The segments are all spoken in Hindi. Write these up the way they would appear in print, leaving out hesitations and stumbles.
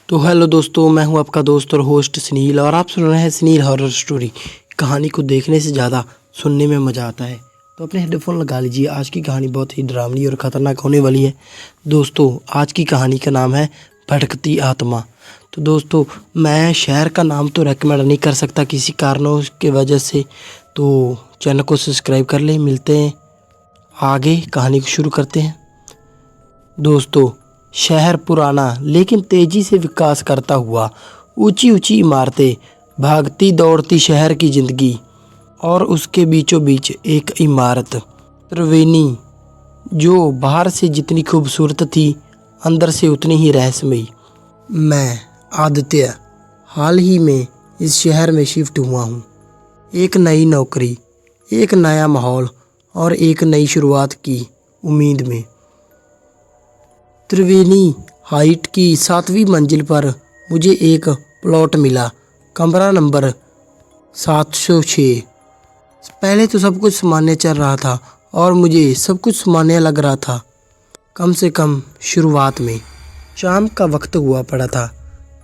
तो हेलो दोस्तों, मैं हूं आपका दोस्त और होस्ट सुनील और आप सुन रहे हैं सुनील हॉरर स्टोरी। कहानी को देखने से ज़्यादा सुनने में मज़ा आता है, तो अपने हेडफोन लगा लीजिए। आज की कहानी बहुत ही डरावनी और ख़तरनाक होने वाली है। दोस्तों, आज की कहानी का नाम है भटकती आत्मा। तो दोस्तों, मैं शहर का नाम तो रेकमेंड नहीं कर सकता किसी कारणों की वजह से, तो चैनल को सब्सक्राइब कर लें। मिलते हैं आगे, कहानी को शुरू करते हैं। दोस्तों, शहर पुराना लेकिन तेजी से विकास करता हुआ, ऊंची ऊंची इमारतें, भागती दौड़ती शहर की जिंदगी, और उसके बीचों बीच एक इमारत त्रिवेणी, जो बाहर से जितनी खूबसूरत थी अंदर से उतनी ही रहस्यमयी। मैं आदित्य हाल ही में इस शहर में शिफ्ट हुआ हूँ। एक नई नौकरी, एक नया माहौल और एक नई शुरुआत की उम्मीद में। त्रिवेणी हाइट की 7वीं मंजिल पर मुझे एक प्लॉट मिला, कमरा नंबर 706। पहले तो सब कुछ सामान्य चल रहा था और मुझे सब कुछ सामान्य लग रहा था, कम से कम शुरुआत में। शाम का वक्त हुआ पड़ा था।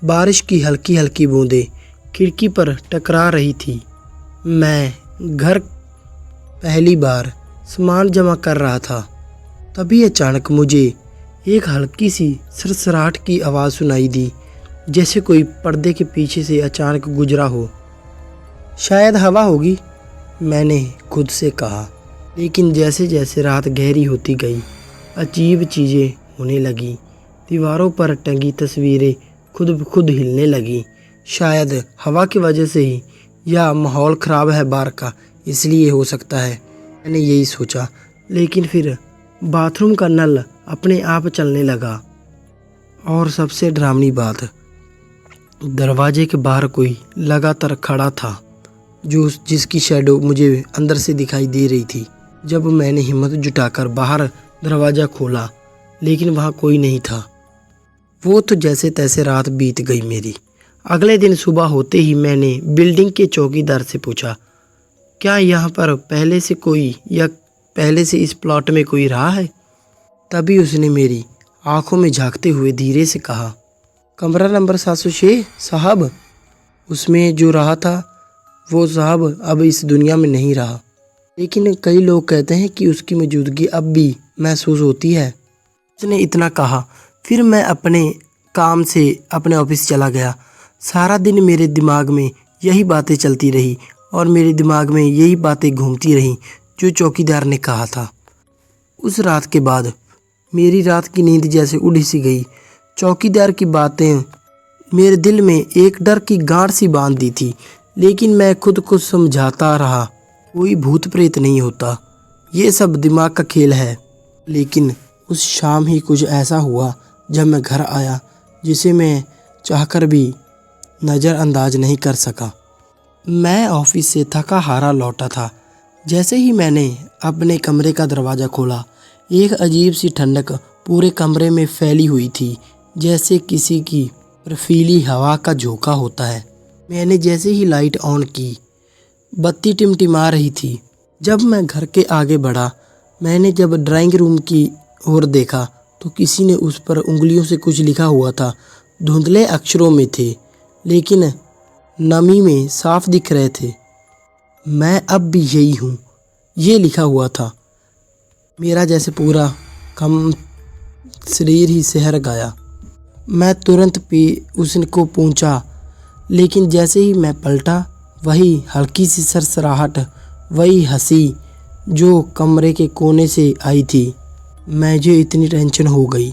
बारिश की हल्की हल्की बूंदें खिड़की पर टकरा रही थी। मैं घर पहली बार सामान जमा कर रहा था, तभी अचानक मुझे एक हल्की सी सरसराहट की आवाज़ सुनाई दी, जैसे कोई पर्दे के पीछे से अचानक गुजरा हो। शायद हवा होगी, मैंने खुद से कहा। लेकिन जैसे जैसे रात गहरी होती गई, अजीब चीज़ें होने लगीं। दीवारों पर टंगी तस्वीरें खुद ब खुद हिलने लगीं। शायद हवा की वजह से ही, या माहौल ख़राब है बाहर का, इसलिए हो सकता है, मैंने यही सोचा। लेकिन फिर बाथरूम का नल अपने आप चलने लगा। और सबसे डरावनी बात, दरवाजे के बाहर कोई लगातार खड़ा था, जिसकी शैडो मुझे अंदर से दिखाई दे रही थी। जब मैंने हिम्मत जुटाकर बाहर दरवाज़ा खोला, लेकिन वहाँ कोई नहीं था। वो तो जैसे तैसे रात बीत गई मेरी। अगले दिन सुबह होते ही मैंने बिल्डिंग के चौकीदार से पूछा, क्या यहाँ पर पहले से कोई, या पहले से इस प्लॉट में कोई रहा है? तभी उसने मेरी आंखों में झांकते हुए धीरे से कहा, कमरा नंबर 706 साहब। उसमें जो रहा था वो साहब अब इस दुनिया में नहीं रहा, लेकिन कई लोग कहते हैं कि उसकी मौजूदगी अब भी महसूस होती है। उसने इतना कहा, फिर मैं अपने काम से अपने ऑफिस चला गया। सारा दिन मेरे दिमाग में यही बातें चलती रही और मेरे दिमाग में यही बातें घूमती रहीं जो चौकीदार ने कहा था। उस रात के बाद मेरी रात की नींद जैसे उड़ सी गई। चौकीदार की बातें मेरे दिल में एक डर की गांठ सी बांध दी थी, लेकिन मैं खुद को समझाता रहा, कोई भूत प्रेत नहीं होता, ये सब दिमाग का खेल है। लेकिन उस शाम ही कुछ ऐसा हुआ जब मैं घर आया, जिसे मैं चाहकर भी नज़रअंदाज नहीं कर सका। मैं ऑफिस से थका हारा लौटा था। जैसे ही मैंने अपने कमरे का दरवाज़ा खोला, एक अजीब सी ठंडक पूरे कमरे में फैली हुई थी, जैसे किसी की बर्फीली हवा का झोंका होता है। मैंने जैसे ही लाइट ऑन की, बत्ती टिमटिमा रही थी। जब मैं घर के आगे बढ़ा, मैंने जब ड्राइंग रूम की ओर देखा तो किसी ने उस पर उंगलियों से कुछ लिखा हुआ था। धुंधले अक्षरों में थे, लेकिन नमी में साफ दिख रहे थे। मैं अब भी यही हूँ, ये लिखा हुआ था। मेरा जैसे पूरा कम शरीर ही सिहर गया। मैं तुरंत उसको पूछा, लेकिन जैसे ही मैं पलटा, वही हल्की सी सरसराहट, वही हंसी जो कमरे के कोने से आई थी। मुझे इतनी टेंशन हो गई,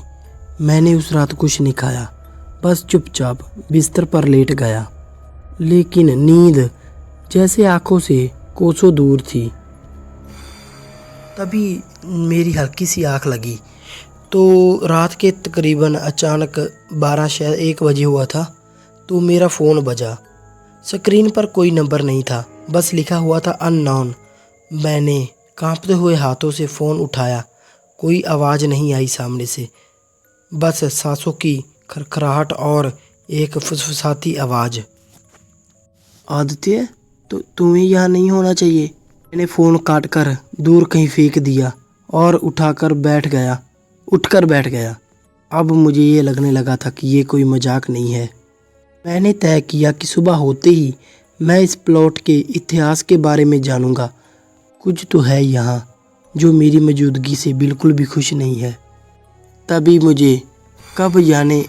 मैंने उस रात कुछ नहीं खाया, बस चुपचाप बिस्तर पर लेट गया। लेकिन नींद जैसे आंखों से कोसों दूर थी। तभी मेरी हल्की सी आँख लगी, तो रात के तकरीबन अचानक 12 शायद 1 बजे हुआ था, तो मेरा फ़ोन बजा। स्क्रीन पर कोई नंबर नहीं था, बस लिखा हुआ था अननोन। मैंने कांपते हुए हाथों से फ़ोन उठाया। कोई आवाज़ नहीं आई सामने से, बस सांसों की खरखराहट और एक फुसफुसाती आवाज़। आदित्य, तो तुम्हें यहाँ नहीं होना चाहिए। मैंने फ़ोन काट कर दूर कहीं फेंक दिया और उठकर बैठ गया। अब मुझे ये लगने लगा था कि ये कोई मजाक नहीं है। मैंने तय किया कि सुबह होते ही मैं इस प्लॉट के इतिहास के बारे में जानूंगा। कुछ तो है यहाँ जो मेरी मौजूदगी से बिल्कुल भी खुश नहीं है। तभी मुझे कब जाने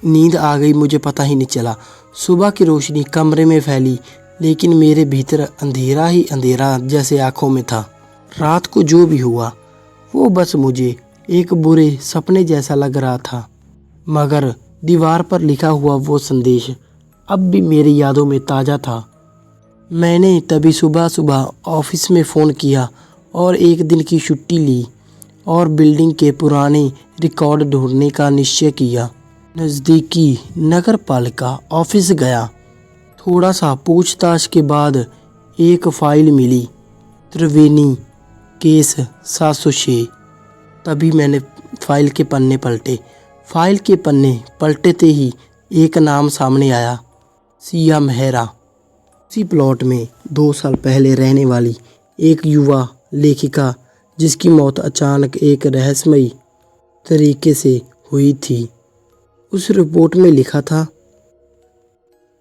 नींद आ गई, मुझे पता ही नहीं चला। सुबह की रोशनी कमरे में फैली, लेकिन मेरे भीतर अंधेरा ही अंधेरा जैसे आंखों में था। रात को जो भी हुआ वो बस मुझे एक बुरे सपने जैसा लग रहा था, मगर दीवार पर लिखा हुआ वो संदेश अब भी मेरी यादों में ताज़ा था। मैंने तभी सुबह सुबह ऑफिस में फ़ोन किया और एक दिन की छुट्टी ली और बिल्डिंग के पुराने रिकॉर्ड ढूंढने का निश्चय किया। नज़दीकी नगर पालिका ऑफिस गया। थोड़ा सा पूछताछ के बाद एक फ़ाइल मिली, त्रिवेणी केस 706। तभी मैंने फाइल के पन्ने पलटे। फाइल के पन्ने पलटते ही एक नाम सामने आया, सिया मेहरा। उसी प्लॉट में 2 साल पहले रहने वाली एक युवा लेखिका जिसकी मौत अचानक एक रहस्यमयी तरीके से हुई थी। उस रिपोर्ट में लिखा था,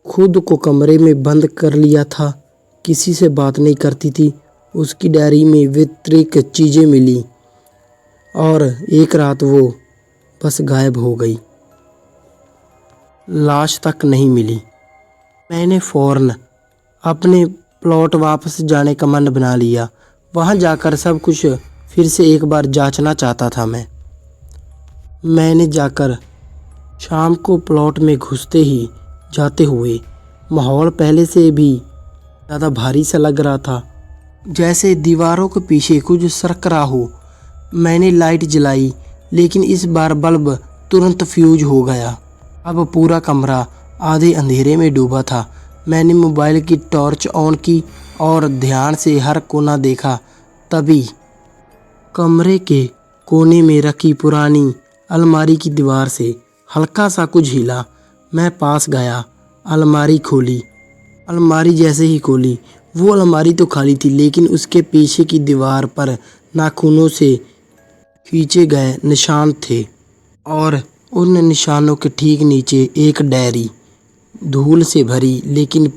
खुद को कमरे में बंद कर लिया था, किसी से बात नहीं करती थी। उसकी डायरी में वितरित चीज़ें मिली और एक रात वो बस गायब हो गई। लाश तक नहीं मिली। मैंने फ़ौरन अपने प्लॉट वापस जाने का मन बना लिया। वहाँ जाकर सब कुछ फिर से एक बार जांचना चाहता था मैंने जाकर शाम को प्लॉट में घुसते ही जाते हुए माहौल पहले से भी ज़्यादा भारी सा लग रहा था, जैसे दीवारों के पीछे कुछ सरक रहा हो। मैंने लाइट जलाई, लेकिन इस बार बल्ब तुरंत फ्यूज हो गया। अब पूरा कमरा आधे अंधेरे में डूबा था। मैंने मोबाइल की टॉर्च ऑन की और ध्यान से हर कोना देखा। तभी कमरे के कोने में रखी पुरानी अलमारी की दीवार से हल्का सा कुछ हिला। मैं पास गया, अलमारी खोली। अलमारी जैसे ही खोली, वो अलमारी तो खाली थी, लेकिन उसके पीछे की दीवार पर नाखूनों से खींचे गए निशान थे और उन निशानों के ठीक नीचे एक डायरी, धूल से भरी लेकिन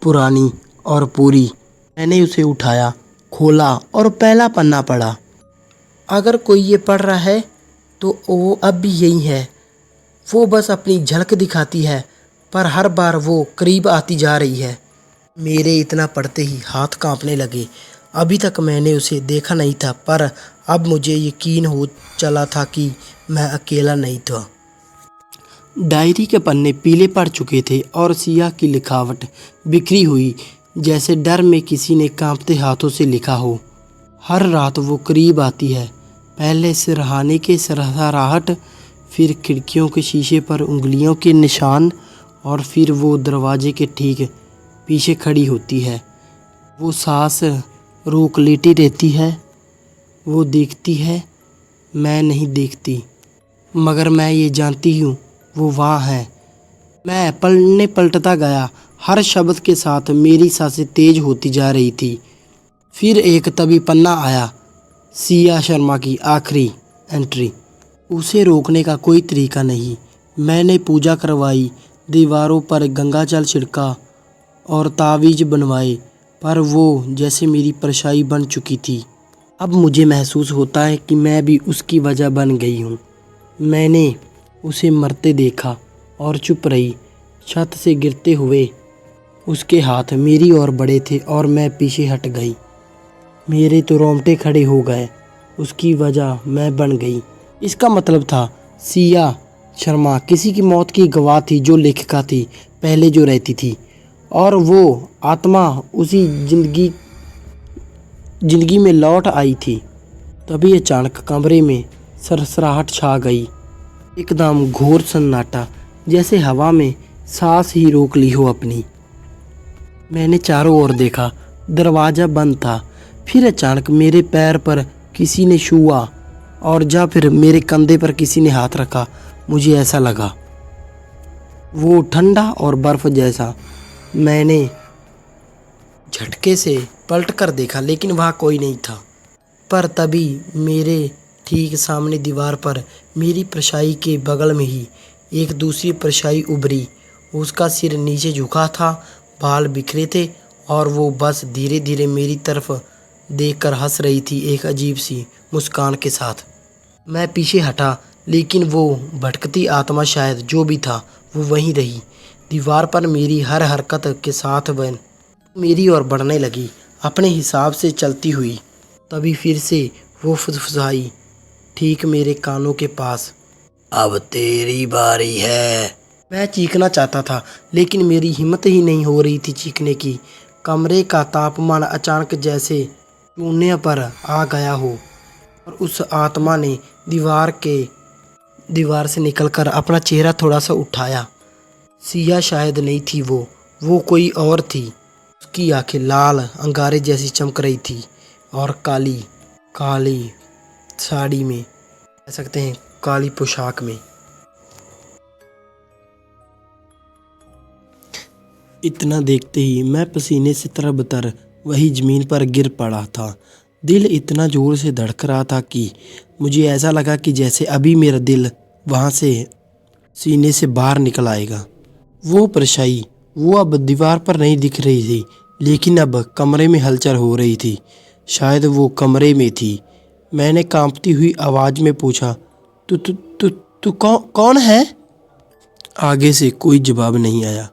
पुरानी और पूरी। मैंने उसे उठाया, खोला और पहला पन्ना पढ़ा। अगर कोई ये पढ़ रहा है तो वो अब भी यही है। वो बस अपनी झलक दिखाती है, पर हर बार वो करीब आती जा रही है। मेरे इतना पढ़ते ही हाथ कांपने लगे। अभी तक मैंने उसे देखा नहीं था, पर अब मुझे यकीन हो चला था कि मैं अकेला नहीं था। डायरी के पन्ने पीले पड़ चुके थे और सिया की लिखावट बिखरी हुई, जैसे डर में किसी ने कांपते हाथों से लिखा हो। हर रात वो करीब आती है, पहले सिरहाने के सरसराहट, फिर खिड़कियों के शीशे पर उंगलियों के निशान, और फिर वो दरवाजे के ठीक पीछे खड़ी होती है। वो सांस रोक लेटी रहती है। वो देखती है, मैं नहीं देखती, मगर मैं ये जानती हूँ वो वहाँ है। मैं पलटता गया, हर शब्द के साथ मेरी सांसें तेज होती जा रही थी। फिर एक तभी पन्ना आया, सिया शर्मा की आखिरी एंट्री। उसे रोकने का कोई तरीका नहीं। मैंने पूजा करवाई, दीवारों पर गंगा जल छिड़का और तावीज़ बनवाए, पर वो जैसे मेरी परछाई बन चुकी थी। अब मुझे महसूस होता है कि मैं भी उसकी वजह बन गई हूँ। मैंने उसे मरते देखा और चुप रही। छत से गिरते हुए उसके हाथ मेरी ओर बड़े थे और मैं पीछे हट गई। मेरे तो रोंगटे खड़े हो गए। उसकी वजह मैं बन गई। इसका मतलब था सिया शर्मा किसी की मौत की गवाह थी, जो लेखिका थी पहले जो रहती थी, और वो आत्मा उसी जिंदगी में लौट आई थी। तभी अचानक कमरे में सरसराहट छा गई, एकदम घोर सन्नाटा, जैसे हवा में सांस ही रोक ली हो अपनी। मैंने चारों ओर देखा, दरवाज़ा बंद था। फिर अचानक मेरे पैर पर किसी ने छुआ और या फिर मेरे कंधे पर किसी ने हाथ रखा। मुझे ऐसा लगा वो ठंडा और बर्फ़ जैसा। मैंने झटके से पलट कर देखा, लेकिन वहाँ कोई नहीं था। पर तभी मेरे ठीक सामने दीवार पर मेरी परछाई के बगल में ही एक दूसरी परछाई उभरी। उसका सिर नीचे झुका था, बाल बिखरे थे और वो बस धीरे धीरे मेरी तरफ देखकर हंस रही थी, एक अजीब सी मुस्कान के साथ। मैं पीछे हटा, लेकिन वो भटकती आत्मा शायद जो भी था वो वहीं रही। दीवार पर मेरी हर हरकत के साथ वह मेरी ओर बढ़ने लगी, अपने हिसाब से चलती हुई। तभी फिर से वो फुसफुसाई ठीक मेरे कानों के पास, अब तेरी बारी है। मैं चीखना चाहता था, लेकिन मेरी हिम्मत ही नहीं हो रही थी चीखने की। कमरे का तापमान अचानक जैसे शून्य पर आ गया हो और उस आत्मा ने दीवार से निकलकर अपना चेहरा थोड़ा सा उठाया। सिया शायद नहीं थी, वो कोई और थी। उसकी आंखें लाल अंगारे जैसी चमक रही थी और काली काली साड़ी में, कह सकते हैं काली पोशाक में। इतना देखते ही मैं पसीने से तरबतर वही ज़मीन पर गिर पड़ा था। दिल इतना ज़ोर से धड़क रहा था कि मुझे ऐसा लगा कि जैसे अभी मेरा दिल वहाँ से सीने से बाहर निकल आएगा। वो परछाई वो अब दीवार पर नहीं दिख रही थी, लेकिन अब कमरे में हलचल हो रही थी। शायद वो कमरे में थी। मैंने कांपती हुई आवाज़ में पूछा, तू तू तू तू कौन है? आगे से कोई जवाब नहीं आया।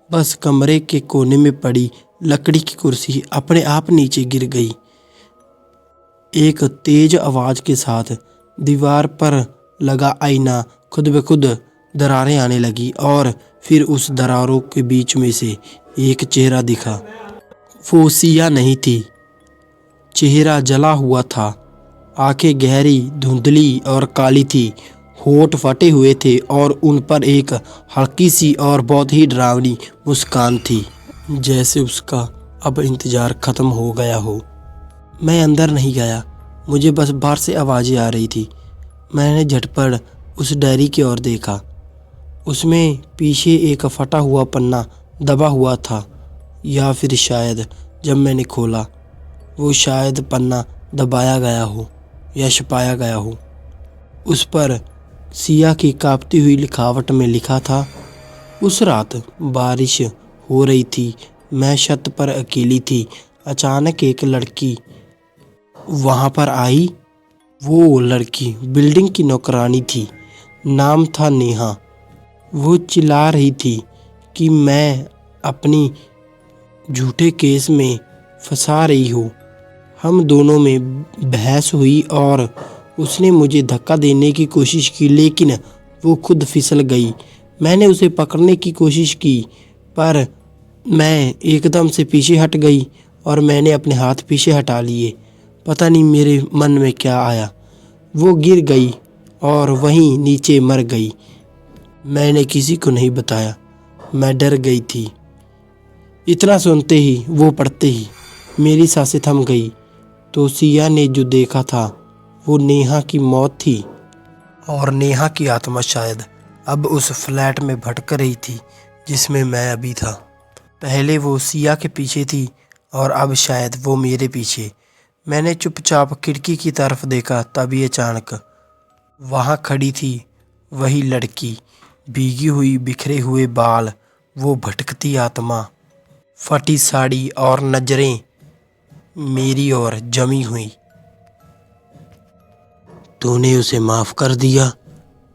बस कमरे के कोने में पड़ी लकड़ी की कुर्सी अपने आप नीचे गिर गई। एक तेज आवाज़ के साथ दीवार पर लगा आईना खुद ब खुद दरारें आने लगी और फिर उस दरारों के बीच में से एक चेहरा दिखा। वो सिया नहीं थी। चेहरा जला हुआ था, आंखें गहरी धुंधली और काली थी, होठ फटे हुए थे और उन पर एक हल्की सी और बहुत ही डरावनी मुस्कान थी, जैसे उसका अब इंतज़ार ख़त्म हो गया हो। मैं अंदर नहीं गया, मुझे बस बाहर से आवाज़ें आ रही थी। मैंने झटपट उस डायरी की ओर देखा। उसमें पीछे एक फटा हुआ पन्ना दबा हुआ था, या फिर शायद जब मैंने खोला वो शायद पन्ना दबाया गया हो या छुपाया गया हो। उस पर सिया की कांपती हुई लिखावट में लिखा था, उस रात बारिश हो रही थी, मैं छत पर अकेली थी। अचानक एक लड़की वहाँ पर आई। वो लड़की बिल्डिंग की नौकरानी थी, नाम था नेहा। वो चिल्ला रही थी कि मैं अपनी झूठे केस में फंसा रही हूँ। हम दोनों में बहस हुई और उसने मुझे धक्का देने की कोशिश की, लेकिन वो खुद फिसल गई। मैंने उसे पकड़ने की कोशिश की, पर मैं एकदम से पीछे हट गई और मैंने अपने हाथ पीछे हटा लिए। पता नहीं मेरे मन में क्या आया। वो गिर गई और वहीं नीचे मर गई। मैंने किसी को नहीं बताया, मैं डर गई थी। इतना सुनते ही, वो पढ़ते ही मेरी सांसें थम गई। तो सिया ने जो देखा था वो नेहा की मौत थी और नेहा की आत्मा शायद अब उस फ्लैट में भटक रही थी जिसमें मैं अभी था। पहले वो सिया के पीछे थी और अब शायद वो मेरे पीछे। मैंने चुपचाप खिड़की की तरफ देखा, तभी अचानक वहाँ खड़ी थी वही लड़की, भीगी हुई, बिखरे हुए बाल, वो भटकती आत्मा, फटी साड़ी और नजरें मेरी ओर जमी हुई। तूने उसे माफ़ कर दिया?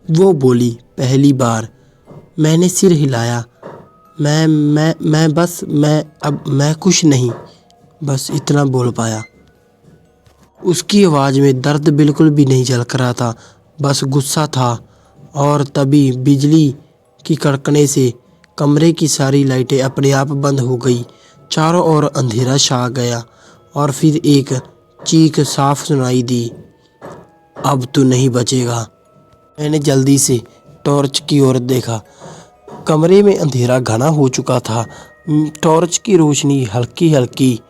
वो बोली पहली बार। मैंने सिर हिलाया। मैं कुछ नहीं, बस इतना बोल पाया। उसकी आवाज़ में दर्द बिल्कुल भी नहीं झलक रहा था, बस गुस्सा था। और तभी बिजली की कड़कने से कमरे की सारी लाइटें अपने आप बंद हो गई। चारों ओर अंधेरा छा गया और फिर एक चीख साफ सुनाई दी, अब तू नहीं बचेगा। मैंने जल्दी से टॉर्च की ओर देखा। कमरे में अंधेरा घना हो चुका था। टॉर्च की रोशनी हल्की हल्की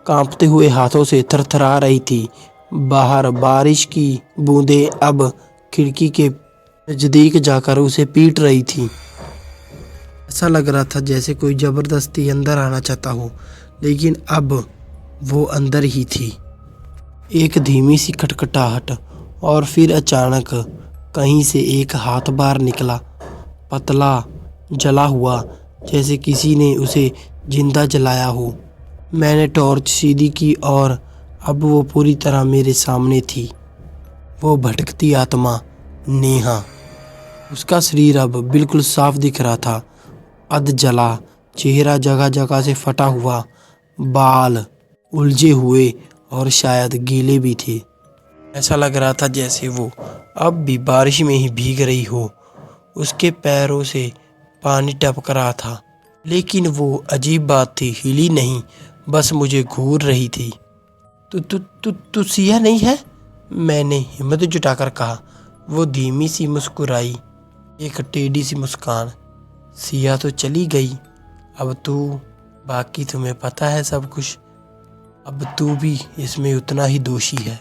कांपते हुए हाथों से थरथरा रही थी। बाहर बारिश की बूंदें अब खिड़की के नज़दीक जाकर उसे पीट रही थी। ऐसा लग रहा था जैसे कोई ज़बरदस्ती अंदर आना चाहता हो, लेकिन अब वो अंदर ही थी। एक धीमी सी खटखटाहट और फिर अचानक कहीं से एक हाथ बाहर निकला, पतला, जला हुआ, जैसे किसी ने उसे जिंदा जलाया हो। मैंने टॉर्च सीधी की और अब वो पूरी तरह मेरे सामने थी। वो भटकती आत्मा नेहा। उसका शरीर अब बिल्कुल साफ दिख रहा था, अध जला, चेहरा जगह जगह से फटा हुआ, बाल उलझे हुए और शायद गीले भी थे। ऐसा लग रहा था जैसे वो अब भी बारिश में ही भीग रही हो। उसके पैरों से पानी टपक रहा था, लेकिन वो अजीब बात थी, हिली नहीं, बस मुझे घूर रही थी। तू तू तू तू सिया नहीं है? मैंने हिम्मत जुटाकर कहा। वो धीमी सी मुस्कुराई, एक टेढ़ी सी मुस्कान। सिया तो चली गई, अब तू, बाकी तुम्हें पता है सब कुछ। अब तू भी इसमें उतना ही दोषी है।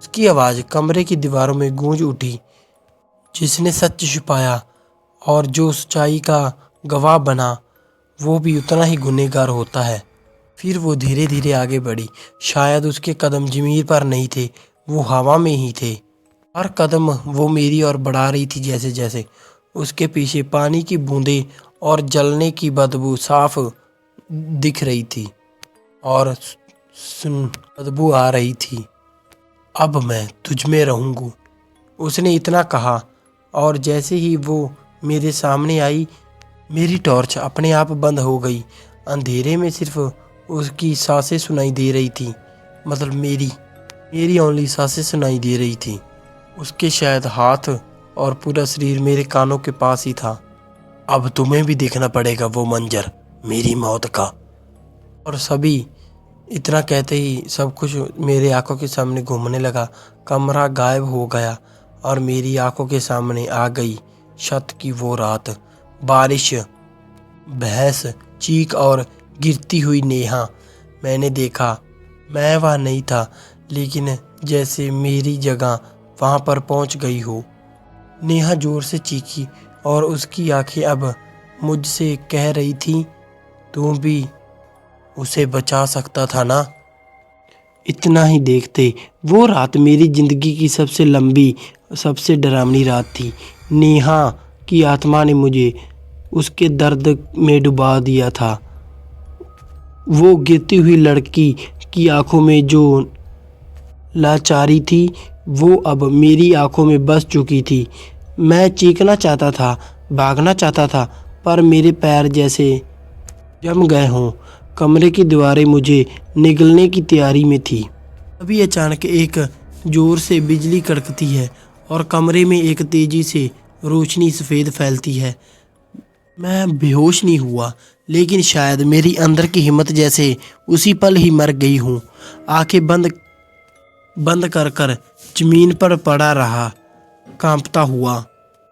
उसकी आवाज़ कमरे की दीवारों में गूंज उठी। जिसने सच छुपाया और जो सच्चाई का गवाह बना, वो भी उतना ही गुनहगार होता है। फिर वो धीरे धीरे आगे बढ़ी। शायद उसके कदम ज़मीन पर नहीं थे, वो हवा में ही थे। हर कदम वो मेरी ओर बढ़ा रही थी। जैसे जैसे उसके पीछे पानी की बूंदें और जलने की बदबू साफ दिख रही थी और बदबू आ रही थी। अब मैं तुझ में रहूँगा, उसने इतना कहा। और जैसे ही वो मेरे सामने आई, मेरी टॉर्च अपने आप बंद हो गई। अंधेरे में सिर्फ उसकी सांसें सुनाई दे रही थी, मतलब मेरी ओनली सांसें सुनाई दे रही थी। उसके शायद हाथ और पूरा शरीर मेरे कानों के पास ही था। अब तुम्हें भी देखना पड़ेगा वो मंजर, मेरी मौत का। और सभी इतना कहते ही सब कुछ मेरे आंखों के सामने घूमने लगा। कमरा गायब हो गया और मेरी आंखों के सामने आ गई छत की वो रात, बारिश, भैंस, चीख और गिरती हुई नेहा। मैंने देखा, मैं वहाँ नहीं था, लेकिन जैसे मेरी जगह वहाँ पर पहुँच गई हो। नेहा जोर से चीखी और उसकी आंखें अब मुझसे कह रही थी, तू भी उसे बचा सकता था ना। इतना ही देखते वो रात मेरी ज़िंदगी की सबसे लंबी, सबसे डरावनी रात थी। नेहा की आत्मा ने मुझे उसके दर्द में डुबा दिया था। वो गिरती हुई लड़की की आंखों में जो लाचारी थी, वो अब मेरी आंखों में बस चुकी थी। मैं चीखना चाहता था, भागना चाहता था, पर मेरे पैर जैसे जम गए हों। कमरे की दीवारें मुझे निगलने की तैयारी में थी। तभी अचानक एक जोर से बिजली कड़कती है और कमरे में एक तेजी से रोशनी सफ़ेद फैलती है। मैं बेहोश नहीं हुआ, लेकिन शायद मेरी अंदर की हिम्मत जैसे उसी पल ही मर गई हूँ। आंखें बंद कर कर जमीन पर पड़ा रहा, कांपता हुआ।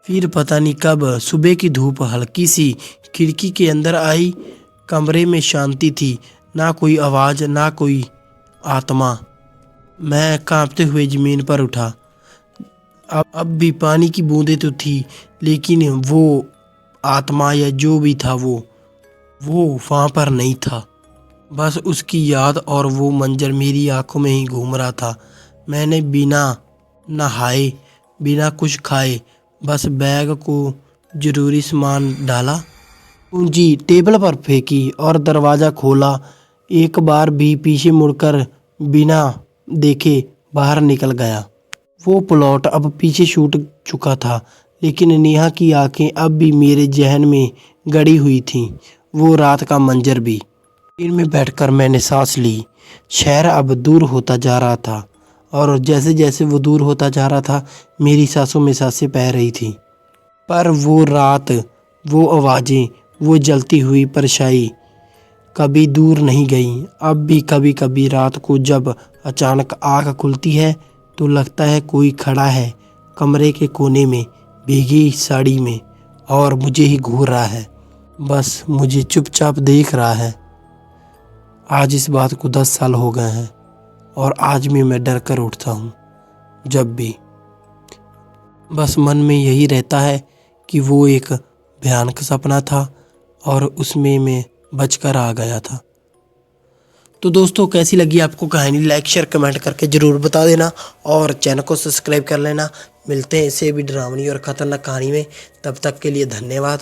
फिर पता नहीं कब सुबह की धूप हल्की सी खिड़की के अंदर आई। कमरे में शांति थी, ना कोई आवाज़, ना कोई आत्मा। मैं कांपते हुए ज़मीन पर उठा। अब भी पानी की बूंदें तो थी, लेकिन वो आत्मा या जो भी था वो वहाँ पर नहीं था। बस उसकी याद और वो मंजर मेरी आंखों में ही घूम रहा था। मैंने बिना नहाए, बिना कुछ खाए, बस बैग को ज़रूरी सामान डाला, कुंजी टेबल पर फेंकी और दरवाज़ा खोला। एक बार भी पीछे मुड़कर बिना देखे बाहर निकल गया। वो प्लॉट अब पीछे छूट चुका था, लेकिन नेहा की आंखें अब भी मेरे जहन में गड़ी हुई थीं, वो रात का मंजर भी। ट्रेन में बैठकर मैंने सांस ली। शहर अब दूर होता जा रहा था और जैसे जैसे वो दूर होता जा रहा था, मेरी सांसों में सांसें बह रही थी। पर वो रात, वो आवाज़ें, वो जलती हुई परछाई कभी दूर नहीं गई। अब भी कभी कभी रात को जब अचानक आँख खुलती है तो लगता है कोई खड़ा है कमरे के कोने में, भीगी साड़ी में, और मुझे ही घूर रहा है, बस मुझे चुपचाप देख रहा है। आज इस बात को 10 साल हो गए हैं और आज भी मैं डर कर उठता हूँ। जब भी बस मन में यही रहता है कि वो एक भयानक सपना था और उसमें मैं बचकर आ गया था। तो दोस्तों कैसी लगी आपको कहानी, लाइक शेयर कमेंट करके ज़रूर बता देना और चैनल को सब्सक्राइब कर लेना। मिलते हैं इससे भी डरावनी और ख़तरनाक कहानी में, तब तक के लिए धन्यवाद।